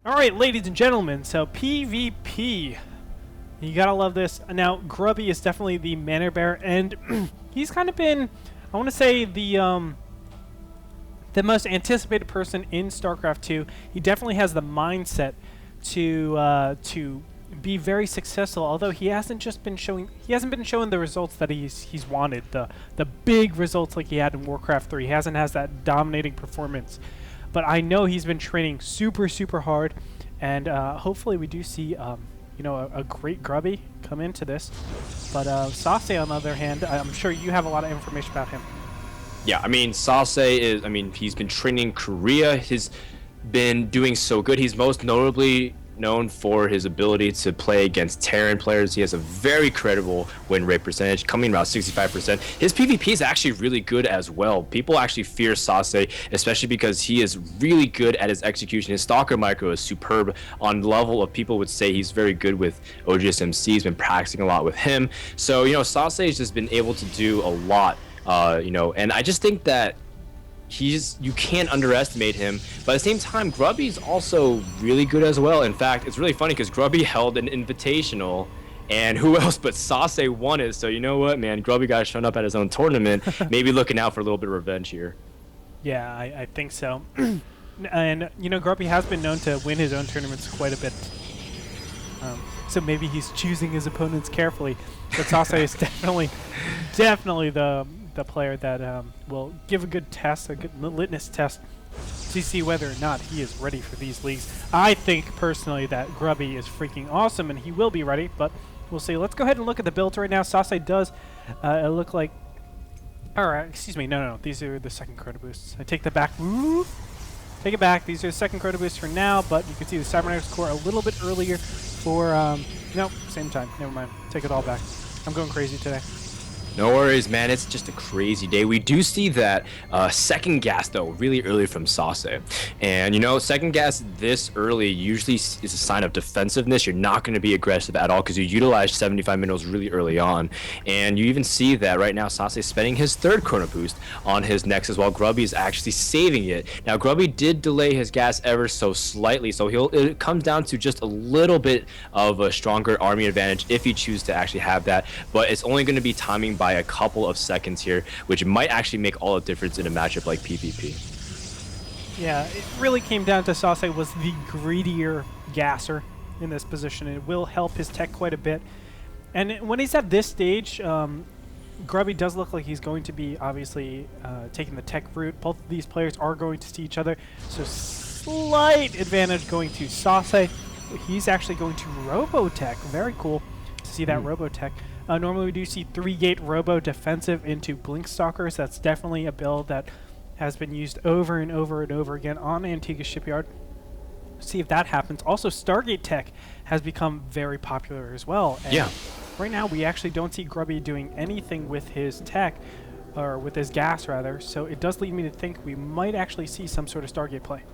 Alright, ladies and gentlemen, so PvP. You gotta love this. Now, Grubby is definitely the mana bearer, and he's kind of been, I want to say, the most anticipated person in StarCraft 2. He definitely has the mindset to be very successful, although he hasn't been showing the results that he's wanted, the big results like he had in Warcraft 3. He hasn't had that dominating performance. But I know he's been training super hard, and hopefully we do see a great Grubby come into this. But Sase, on the other hand, I'm sure you have a lot of information about him. Yeah, I mean, Sase is, he's been training in Korea. He's been doing so good. He's most notably known for his ability to play against Terran players. He has a very credible win rate percentage, coming around 65%. His PvP is actually really good as well. People actually fear Sase, especially because he is really good at his execution. His Stalker micro is superb on the level of people would say he's very good with OGSMC. He's been practicing a lot with him. So, Sase has just been able to do a lot, and I just think that you can't underestimate him, but at the same time, Grubby's also really good as well. In fact, it's really funny because Grubby held an invitational, and who else but Sase won it. So you know what, man, Grubby got shown up at his own tournament, maybe looking out for a little bit of revenge here. Yeah, I think so. And Grubby has been known to win his own tournaments quite a bit. So maybe he's choosing his opponents carefully. But Sase is definitely the player that will give a good test, a good litmus test, to see whether or not he is ready for these leagues. I think personally that Grubby is freaking awesome, and he will be ready, but we'll see. Let's go ahead and look at the builds right now. Sase does look like... Alright, excuse me, no, these are the second chrono boosts. I take that back. Ooh. Take it back. These are the second chrono boosts for now, but you can see the Cybernetics core a little bit earlier for... no, same time. Never mind. Take it all back. I'm going crazy today. No worries, man. It's just a crazy day. We do see that second gas, though, really early from Sase. And, second gas this early usually is a sign of defensiveness. You're not going to be aggressive at all because you utilize 75 minerals really early on. And you even see that right now Sase is spending his third chrono boost on his Nexus while Grubby is actually saving it. Now, Grubby did delay his gas ever so slightly, so it comes down to just a little bit of a stronger army advantage if you choose to actually have that. But it's only going to be timing by a couple of seconds here, which might actually make all the difference in a matchup like PvP. Yeah, it really came down to Sase was the greedier gasser in this position. It will help his tech quite a bit. And when he's at this stage, Grubby does look like he's going to be obviously taking the tech route. Both of these players are going to see each other, so slight advantage going to Sase. He's actually going to Robotech. Very cool to see that Robotech. Normally we do see 3-gate Robo defensive into Blink Stalkers. That's definitely a build that has been used over and over and over again on Antigua Shipyard. See if that happens. Also, Stargate Tech has become very popular as well. And yeah. Right now we actually don't see Grubby doing anything with his tech, or with his gas rather, so it does lead me to think we might actually see some sort of Stargate play.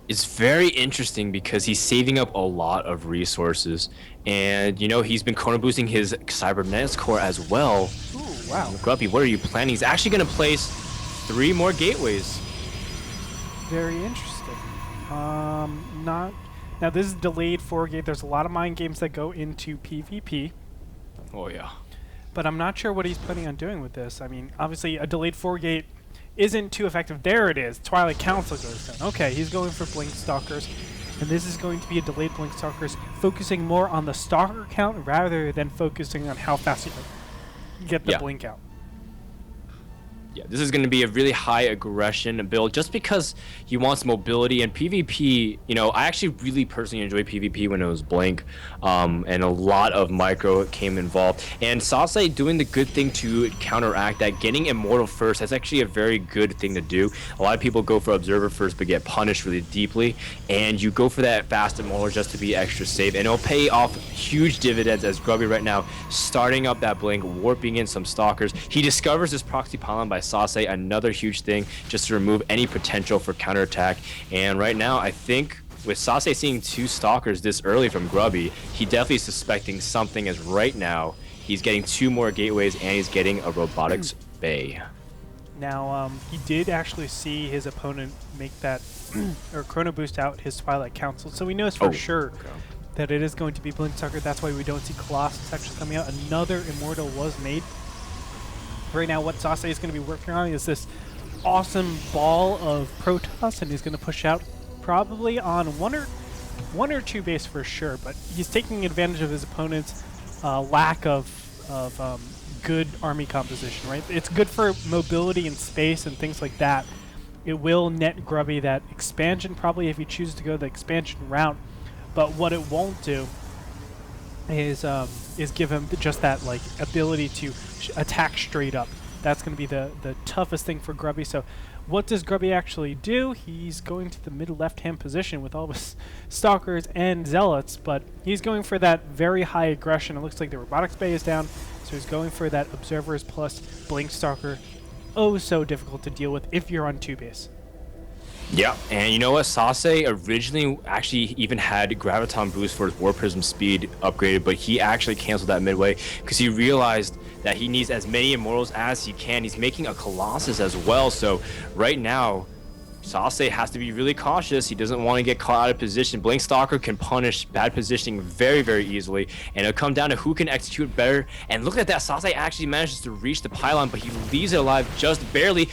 It's very interesting because he's saving up a lot of resources, and he's been chrono boosting his Cybernetics core as well. Ooh, wow. Grubby, what are you planning? He's actually going to place 3 more gateways. Very interesting. Now this is delayed 4-gate. There's a lot of mind games that go into PvP. Oh yeah. But I'm not sure what he's planning on doing with this. I mean, obviously a delayed 4-gate isn't too effective. There it is. Twilight Council goes down. Okay, he's going for Blink Stalkers. And this is going to be a delayed Blink Stalkers, focusing more on the Stalker count rather than focusing on how fast you get the Blink out. Yeah, this is going to be a really high aggression build just because he wants mobility and PvP. I actually really personally enjoy PvP when it was Blink, and a lot of micro came involved. And Sase doing the good thing to counteract that, getting Immortal first, that's actually a very good thing to do. A lot of people go for Observer first but get punished really deeply, and you go for that fast Immortal just to be extra safe, and it'll pay off huge dividends as Grubby right now starting up that Blink, warping in some Stalkers. He discovers this proxy pylon by Sase, another huge thing just to remove any potential for counterattack. And right now, I think with Sase seeing 2 Stalkers this early from Grubby, he definitely is suspecting something, as right now he's getting 2 more gateways and he's getting a robotics bay. Now, he did actually see his opponent make that or chrono boost out his Twilight Council, so he knows for sure that it is going to be Blink Sucker. That's why we don't see Colossus actually coming out. Another Immortal was made. Right now, what Sase is going to be working on is this awesome ball of Protoss, and he's going to push out probably on one or two base for sure, but he's taking advantage of his opponent's lack of good army composition, right? It's good for mobility and space and things like that. It will net Grubby that expansion, probably if he chooses to go the expansion route, but what it won't do is give him just that like ability to attack straight up. That's going to be the toughest thing for Grubby. So what does Grubby actually do? He's going to the mid left-hand position with all his Stalkers and Zealots, but he's going for that very high aggression. It looks like the Robotics Bay is down, so he's going for that Observers plus Blink Stalker. Oh, so difficult to deal with if you're on 2 base. Yeah, and you know what? Sase originally actually even had Graviton boost for his War Prism speed upgraded, but he actually canceled that midway because he realized that he needs as many Immortals as he can. He's making a Colossus as well, so right now, Sase has to be really cautious. He doesn't want to get caught out of position. Blink Stalker can punish bad positioning very, very easily, and it'll come down to who can execute better. And look at that, Sase actually manages to reach the pylon, but he leaves it alive just barely.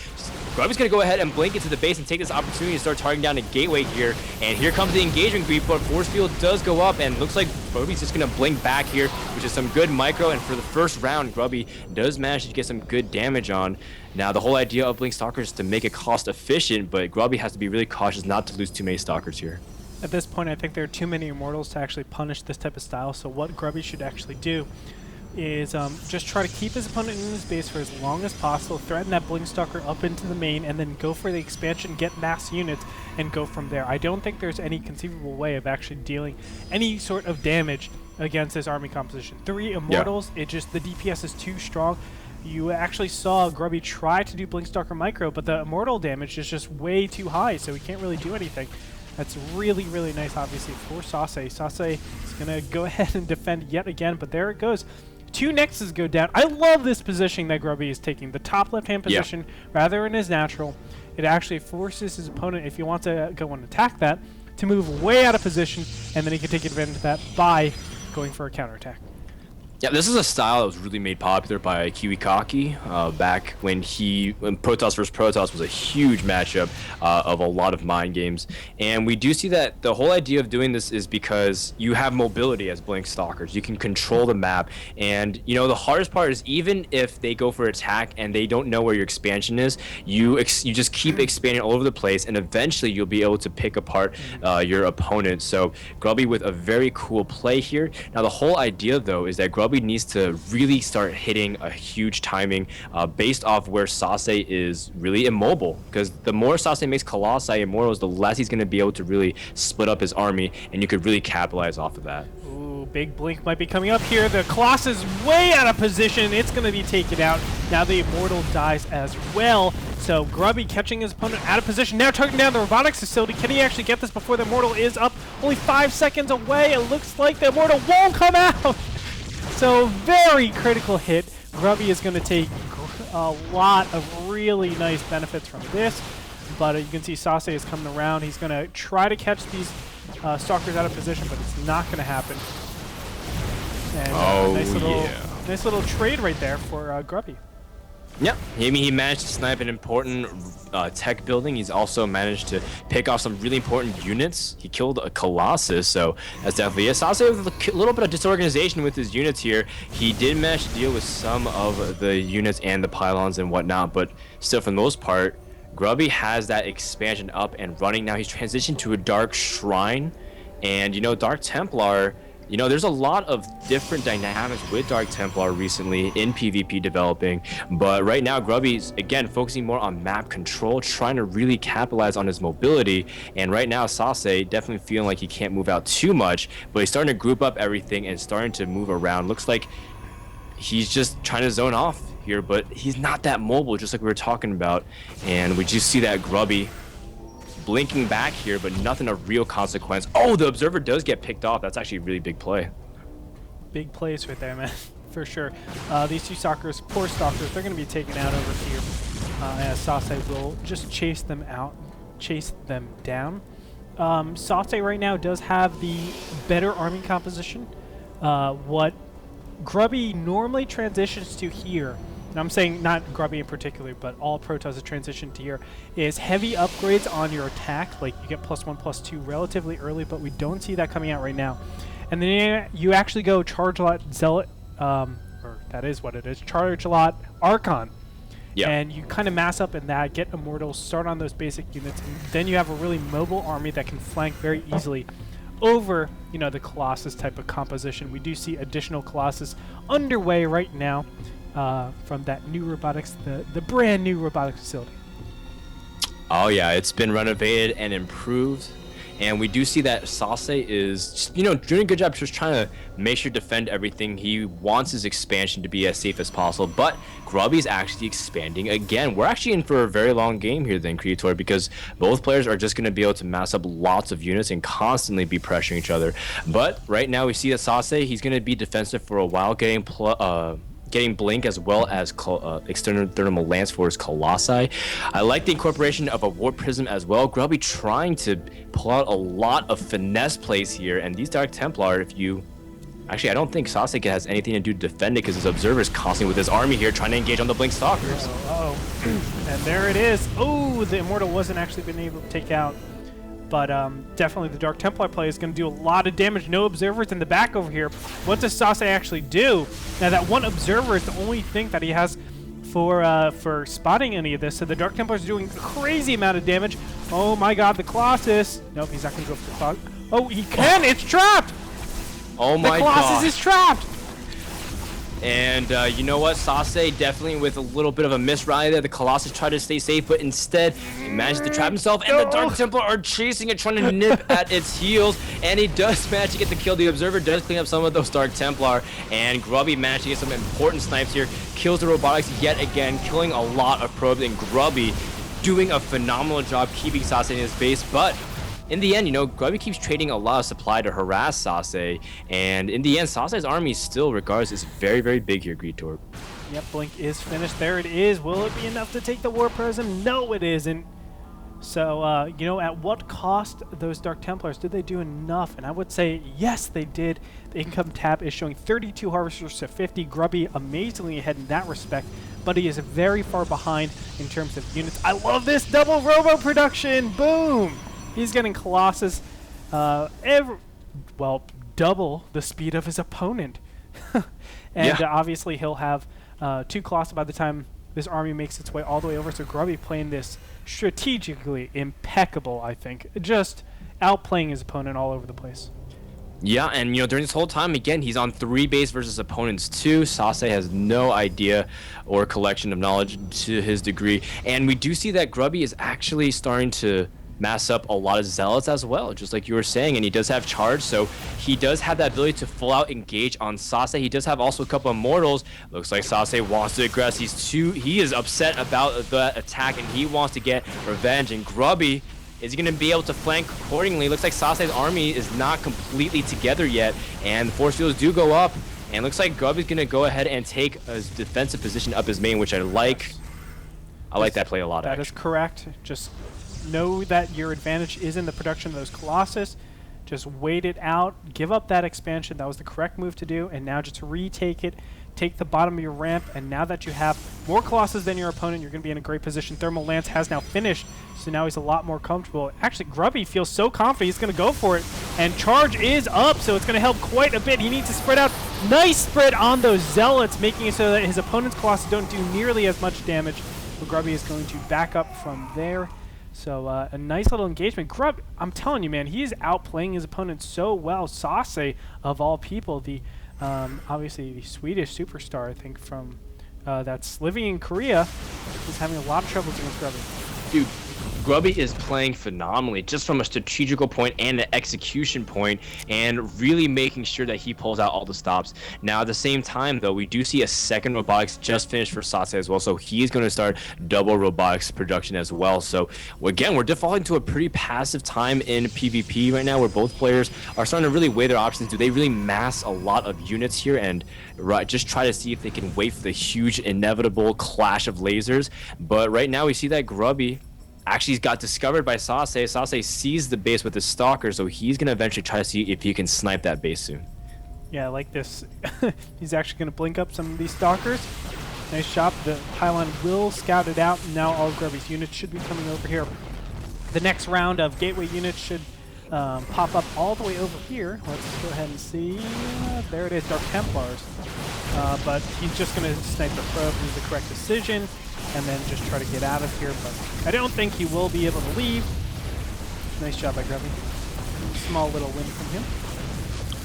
Grubby's going to go ahead and blink into the base and take this opportunity to start targeting down a gateway here. And here comes the engagement creep, but force field does go up, and looks like Grubby's just going to blink back here, which is some good micro. And for the first round, Grubby does manage to get some good damage on. Now, the whole idea of Blink Stalkers is to make it cost efficient, but Grubby has to be really cautious not to lose too many Stalkers here. At this point, I think there are too many Immortals to actually punish this type of style, so what Grubby should actually do is just try to keep his opponent in his base for as long as possible, threaten that Blink Stalker up into the main, and then go for the expansion, get mass units, and go from there. I don't think there's any conceivable way of actually dealing any sort of damage against this army composition. 3 Immortals, the DPS is too strong. You actually saw Grubby try to do Blink Stalker Micro, but the Immortal damage is just way too high, so he can't really do anything. That's really, really nice, obviously, for Sase. Sase is going to go ahead and defend yet again, but there it goes. 2 Nexus go down. I love this positioning that Grubby is taking. The top left-hand position, rather than his natural. It actually forces his opponent, if he wants to go and attack that, to move way out of position, and then he can take advantage of that by going for a counterattack. Yeah, this is a style that was really made popular by Kiwikaki back when Protoss vs. Protoss was a huge matchup of a lot of mind games. And we do see that the whole idea of doing this is because you have mobility as Blink Stalkers. You can control the map. And, you know, the hardest part is even if they go for attack and they don't know where your expansion is, you just keep expanding all over the place, and eventually you'll be able to pick apart your opponent. So Grubby with a very cool play here. Now, the whole idea, though, is that Grubby needs to really start hitting a huge timing based off where Sase is really immobile, because the more Sase makes Colossi Immortals, the less he's going to be able to really split up his army, and you could really capitalize off of that. Ooh, big blink might be coming up here. The Colossus way out of position. It's going to be taken out. Now the Immortal dies as well. So Grubby catching his opponent out of position. Now targeting down the robotics facility. Can he actually get this before the Immortal is up? Only 5 seconds away. It looks like the Immortal won't come out. So very critical hit. Grubby is going to take a lot of really nice benefits from this. But you can see Sase is coming around. He's going to try to catch these Stalkers out of position, but it's not going to happen. And nice little trade right there for Grubby. Yeah, I mean, he managed to snipe an important tech building. He's also managed to pick off some really important units. He killed a Colossus, so that's definitely it. Sase with a little bit of disorganization with his units here. He did manage to deal with some of the units and the pylons and whatnot, but still, for the most part, Grubby has that expansion up and running. Now he's transitioned to a Dark Shrine, and, you know, Dark Templar... You know, there's a lot of different dynamics with Dark Templar recently in PvP developing, but right now Grubby's, again, focusing more on map control, trying to really capitalize on his mobility, and right now Sase definitely feeling like he can't move out too much, but he's starting to group up everything and starting to move around. Looks like he's just trying to zone off here, but he's not that mobile, just like we were talking about, and we just see that Grubby blinking back here, but nothing of real consequence. Oh, the Observer does get picked off. That's actually a really big play. Big plays right there, man, for sure. These 2 Stalkers, poor Stalkers, they're going to be taken out over here. as Sase will just chase them down. Sase right now does have the better army composition. What Grubby normally transitions to here, and I'm saying not Grubby in particular, but all Protoss that transition to here, is heavy upgrades on your attack. Like you get +1/+2 relatively early, but we don't see that coming out right now. And then you actually go Charge a Lot Zealot, or that is what it is, Charge a Lot Archon. Yeah. And you kind of mass up in that, get Immortals, start on those basic units, and then you have a really mobile army that can flank very easily over, the Colossus type of composition. We do see additional Colossus underway right now from that new robotics, the brand new robotics facility. Oh yeah, it's been renovated and improved. And we do see that Sase is, doing a good job just trying to make sure to defend everything. He wants his expansion to be as safe as possible, but Grubby's actually expanding again. We're actually in for a very long game here then, Gretorp, because both players are just going to be able to mass up lots of units and constantly be pressuring each other. But right now we see that Sase, he's going to be defensive for a while, getting Blink as well as external thermal lance for his Colossi. I like the incorporation of a Warp Prism as well. Grubby trying to pull out a lot of finesse plays here, and these Dark Templar, actually I don't think Sase has anything to do to defend it because his Observer is constantly with his army here trying to engage on the Blink Stalkers. And there it is. Oh, the Immortal wasn't actually been able to take out. But definitely the Dark Templar play is going to do a lot of damage. No Observers in the back over here. What does Sase actually do? Now that one Observer is the only thing that he has for spotting any of this. So the Dark Templar is doing a crazy amount of damage. Oh my god, the Colossus. Nope, he's not going to go for the Colossus. Oh, he can! It's trapped! Oh my god. The Colossus is trapped! And you know what? Sase definitely with a little bit of a miss rally there. The Colossus tried to stay safe, but instead he managed to trap himself. And the Dark Templar are chasing it, trying to nip at its heels. And he does manage to get the kill. The Observer does clean up some of those Dark Templar. And Grubby managed to get some important snipes here. Kills the robotics yet again, killing a lot of probes. And Grubby doing a phenomenal job keeping Sase in his base. But in the end, Grubby keeps trading a lot of supply to harass Sase, and in the end, Sase's army still, regardless, is very, very big here, Gretorp. Yep, Blink is finished. There it is. Will it be enough to take the War Prism? No, it isn't. So, at what cost those Dark Templars? Did they do enough? And I would say, yes, they did. The income tab is showing 32 Harvesters to 50. Grubby amazingly ahead in that respect, but he is very far behind in terms of units. I love this double robo production. Boom! He's getting Colossus, double the speed of his opponent. And obviously he'll have 2 Colossus by the time this army makes its way all the way over. So Grubby playing this strategically impeccable, I think. Just outplaying his opponent all over the place. Yeah, and during this whole time, again, he's on 3 base versus opponents 2. Sase has no idea or collection of knowledge to his degree. And we do see that Grubby is actually starting to mass up a lot of Zealots as well, just like you were saying, and he does have charge, so he does have that ability to full out engage on Sase. He does have also a couple of Mortals. Looks like Sase wants to aggress. He is upset about the attack, and he wants to get revenge, and Grubby is going to be able to flank accordingly. Looks like Sase's army is not completely together yet, and the force fields do go up, and looks like Grubby's going to go ahead and take a defensive position up his main, which I like. I like that play a lot, That actually. is correct. Just know that your advantage is in the production of those Colossus. Just wait it out. Give up that expansion. That was the correct move to do. And now just retake it. Take the bottom of your ramp. And now that you have more Colossus than your opponent, you're going to be in a great position. Thermal Lance has now finished. So now he's a lot more comfortable. Actually, Grubby feels so confident he's going to go for it. And charge is up, so it's going to help quite a bit. He needs to spread out. Nice spread on those Zealots, making it so that his opponent's Colossus don't do nearly as much damage. But Grubby is going to back up from there. So a nice little engagement. Grub, I'm telling you, man, he is outplaying his opponent so well. Sase, of all people, the obviously the Swedish superstar, I think, from that's living in Korea, is having a lot of trouble against Grubby. Dude, Grubby is playing phenomenally just from a strategical point and an execution point, and really making sure that he pulls out all the stops. Now, at the same time, though, we do see a second robotics just finished for Sase as well, so he's going to start double robotics production as well. So, again, we're defaulting to a pretty passive time in PvP right now, where both players are starting to really weigh their options. Do they really mass a lot of units here and just try to see if they can wait for the huge, inevitable clash of lasers? But right now, we see that Grubby actually got discovered by Sase. Sase sees the base with his stalker, so he's going to eventually try to see if he can snipe that base soon. Yeah, I like this. He's actually going to blink up some of these stalkers. Nice shot. The pylon will scout it out, and now all of Grubby's units should be coming over here. The next round of gateway units should pop up all the way over here. Let's go ahead and see. There it is, Dark Templars. But he's just going to snipe the probe. This is the correct decision, and then just try to get out of here. But I don't think he will be able to leave. Nice job by Grubby. Small little win from him.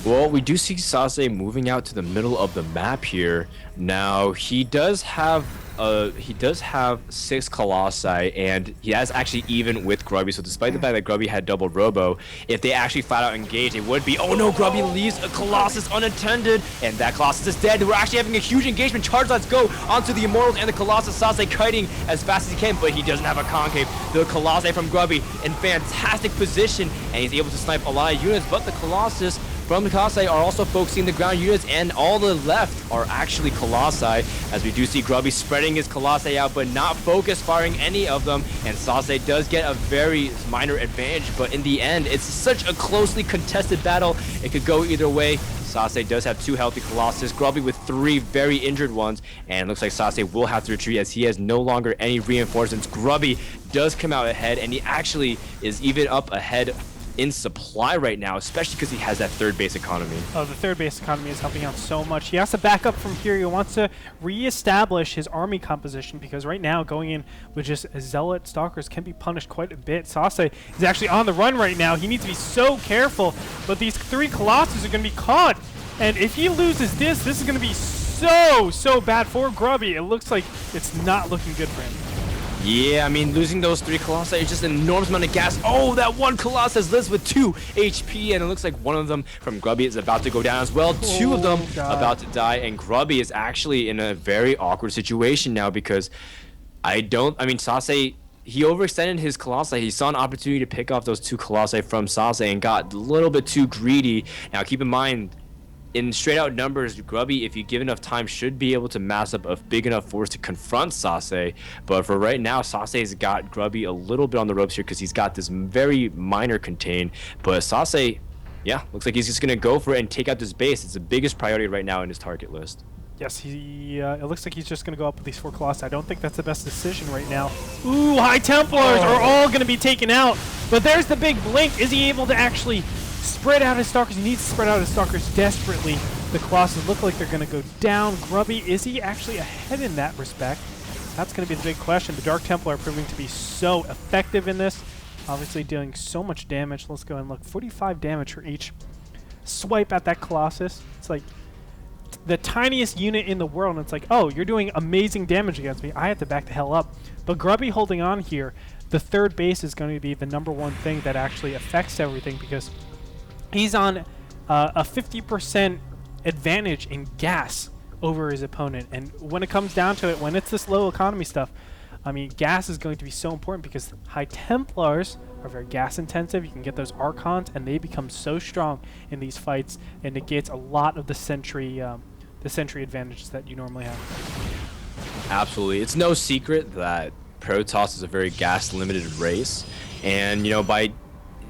Well, we do see Sase moving out to the middle of the map here. Now, he does have 6 Colossi, and he has actually even with Grubby. So despite the fact that Grubby had double Robo, if they actually flat out engage, it would be, oh no, Grubby leaves a Colossus unattended, and that Colossus is dead. We're actually having a huge engagement. Charge, let's go onto the Immortals and the Colossus. Sase kiting as fast as he can, but he doesn't have a concave. The Colossi from Grubby in fantastic position, and he's able to snipe a lot of units, but the Colossus from the Colossi are also focusing the ground units, and all the left are actually Colossi, as we do see Grubby spreading his Colossi out, but not focus firing any of them, and Sase does get a very minor advantage, but in the end, it's such a closely contested battle, it could go either way. Sase does have 2 healthy Colossus, Grubby with 3 very injured ones, and it looks like Sase will have to retreat as he has no longer any reinforcements. Grubby does come out ahead, and he actually is even up ahead in supply right now, especially because he has that third base economy. Oh, the third base economy is helping out so much. He has to back up from here. He wants to reestablish his army composition, because right now going in with just zealot stalkers can be punished quite a bit. Sase is actually on the run right now. He needs to be so careful, but these 3 Colossus are going to be caught, and if he loses this is going to be so bad for Grubby. It looks like it's not looking good for him. Yeah, I mean, losing those 3 Colossi is just an enormous amount of gas. Oh, that one Colossus lives with 2 HP, and it looks like one of them from Grubby is about to go down as well. 2 of them about to die, and Grubby is actually in a very awkward situation now, because Sase, he overextended his Colossi. He saw an opportunity to pick off those 2 Colossi from Sase and got a little bit too greedy. Now, keep in mind, in straight out numbers, Grubby, if you give enough time, should be able to mass up a big enough force to confront Sase. But for right now, Sase's got Grubby a little bit on the ropes here, because he's got this very minor contain. But Sase, yeah, looks like he's just going to go for it and take out this base. It's the biggest priority right now in his target list. Yes, it looks like he's just going to go up with these 4 Colossi. I don't think that's the best decision right now. Ooh, High Templars are all going to be taken out. But there's the big blink. Is he able to actually spread out his stalkers? He needs to spread out his stalkers desperately. The Colossus look like they're going to go down. Grubby, is he actually ahead in that respect? That's going to be the big question. The Dark Templar are proving to be so effective in this. Obviously doing so much damage. Let's go and look. 45 damage for each swipe at that Colossus. It's like the tiniest unit in the world, and it's like, oh, you're doing amazing damage against me. I have to back the hell up. But Grubby holding on here, the third base is going to be the #1 thing that actually affects everything, because he's on a 50% advantage in gas over his opponent. And when it comes down to it, when it's this low economy stuff, I mean, gas is going to be so important, because High Templars are very gas intensive. You can get those Archons, and they become so strong in these fights, and negates a lot of the sentry advantages that you normally have. Absolutely. It's no secret that Protoss is a very gas limited race, and by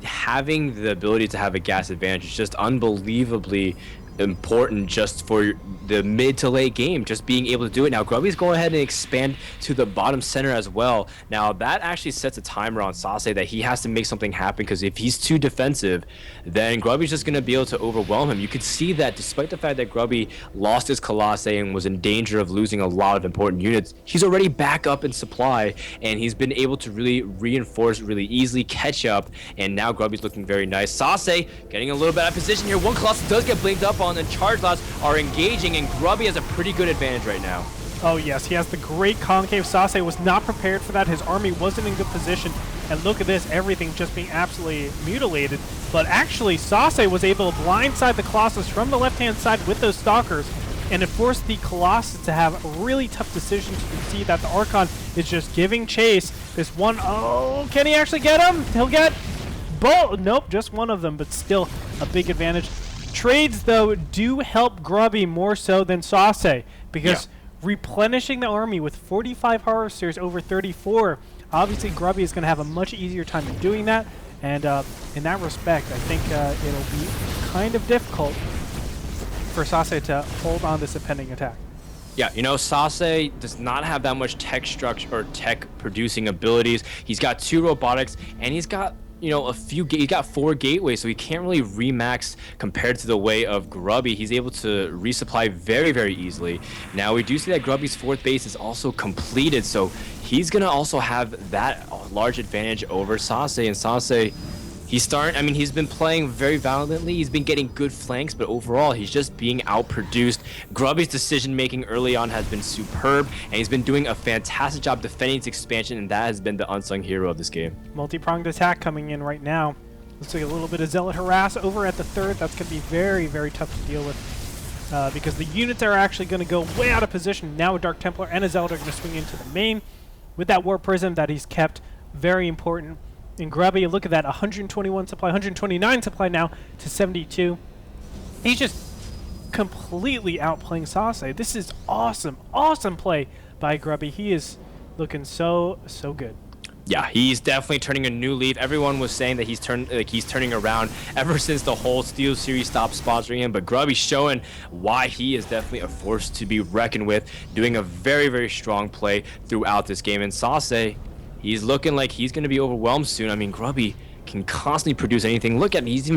having the ability to have a gas advantage is just unbelievably important just for the mid to late game, just being able to do it. Now Grubby's going ahead and expand to the bottom center as well. Now that actually sets a timer on Sase that he has to make something happen, because if he's too defensive, then Grubby's just going to be able to overwhelm him. You could see that despite the fact that Grubby lost his Colossi and was in danger of losing a lot of important units, he's already back up in supply, and he's been able to really reinforce really easily, catch up, and now Grubby's looking very nice. Sase getting a little bit out of position here. One Colossus does get blinked up on, and charge lots are engaging, and Grubby has a pretty good advantage right now. Oh yes, he has the great concave. Sase was not prepared for that. His army wasn't in good position. And look at this, everything just being absolutely mutilated. But actually, Sase was able to blindside the Colossus from the left-hand side with those Stalkers, and it forced the Colossus to have really tough decisions. You can see that the Archon is just giving chase. This one, oh, can he actually get him? He'll get both. Nope, just one of them, but still a big advantage. Trades, though, do help Grubby more so than Sase, because replenishing the army with 45 Harvesters over 34, obviously Grubby is going to have a much easier time doing that, and in that respect, I think it'll be kind of difficult for Sase to hold on this impending attack. Yeah, you know, Sase does not have that much tech structure or tech producing abilities. He's got 2 robotics, and he's got, you know, he got 4 gateways, so he can't really remax compared to the way of Grubby. He's able to resupply very, very easily. Now, we do see that Grubby's 4th base is also completed, so he's going to also have that large advantage over Sase. And Sase, he's been playing very valiantly. He's been getting good flanks, but overall, he's just being outproduced. Grubby's decision-making early on has been superb, and he's been doing a fantastic job defending his expansion, and that has been the unsung hero of this game. Multi-pronged attack coming in right now. Looks like a little bit of Zealot Harass over at the 3rd. That's going to be very, very tough to deal with because the units are actually going to go way out of position. Now a Dark Templar and a Zealot are going to swing into the main with that Warp Prism that he's kept. Very important. And Grubby, look at that, 121 supply, 129 supply now to 72. He's just completely outplaying Sase. This is awesome, awesome play by Grubby. He is looking so good. Yeah, he's definitely turning a new leaf. Everyone was saying that he's turning around ever since the whole Steel Series stopped sponsoring him, but Grubby's showing why he is definitely a force to be reckoned with, doing a very, very strong play throughout this game. And Sase, he's looking like he's going to be overwhelmed soon. I mean, Grubby can constantly produce anything. Look at him. He's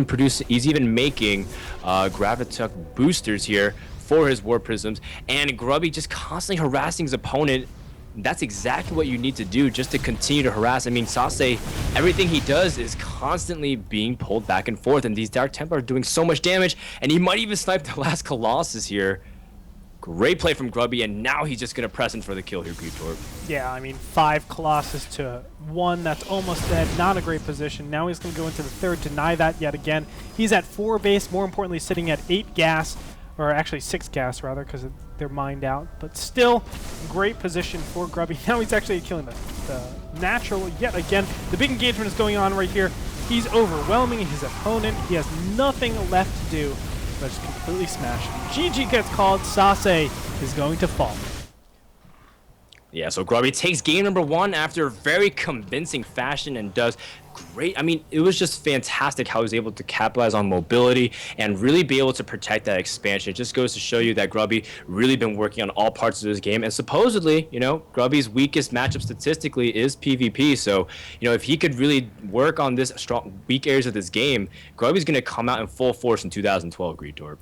even making Gravitic boosters here for his War Prisms. And Grubby just constantly harassing his opponent. That's exactly what you need to do just to continue to harass. I mean, Sase, everything he does is constantly being pulled back and forth. And these Dark Templar are doing so much damage. And he might even snipe the last Colossus here. Great play from Grubby, and now he's just going to press in for the kill here, Gretorp. Yeah, I mean, 5 Colossus to 1. That's almost dead. Not a great position. Now he's going to go into the 3rd, deny that yet again. He's at 4 base, more importantly, sitting at 8 gas, or actually 6 gas, rather, because they're mined out. But still, great position for Grubby. Now he's actually killing the natural yet again. The big engagement is going on right here. He's overwhelming his opponent. He has nothing left to do. But just completely smashed. GG gets called. Sase is going to fall. Yeah, so Grubby takes game number 1 after a very convincing fashion and does great. I mean, it was just fantastic how he was able to capitalize on mobility and really be able to protect that expansion. It just goes to show you that Grubby really been working on all parts of this game. And supposedly, you know, Grubby's weakest matchup statistically is PvP. So, you know, if he could really work on this weak areas of this game, Grubby's going to come out in full force in 2012, Gretorp.